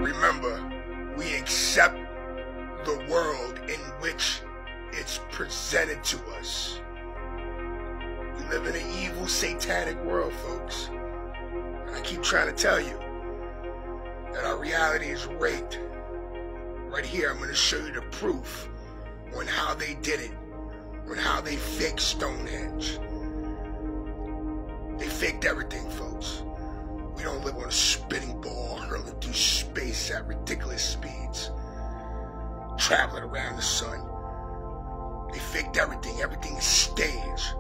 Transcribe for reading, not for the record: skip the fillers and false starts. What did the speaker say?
Remember, we accept the world in which it's presented to us. We live in an evil, satanic world, folks. And I keep trying to tell you that our reality is rigged. Right here, I'm going to show you the proof on how they did it, on how they faked Stonehenge. They faked everything, folks. We don't live on a spinning ball hurling through space at ridiculous speeds, traveling around the sun. They faked everything. Everything is staged.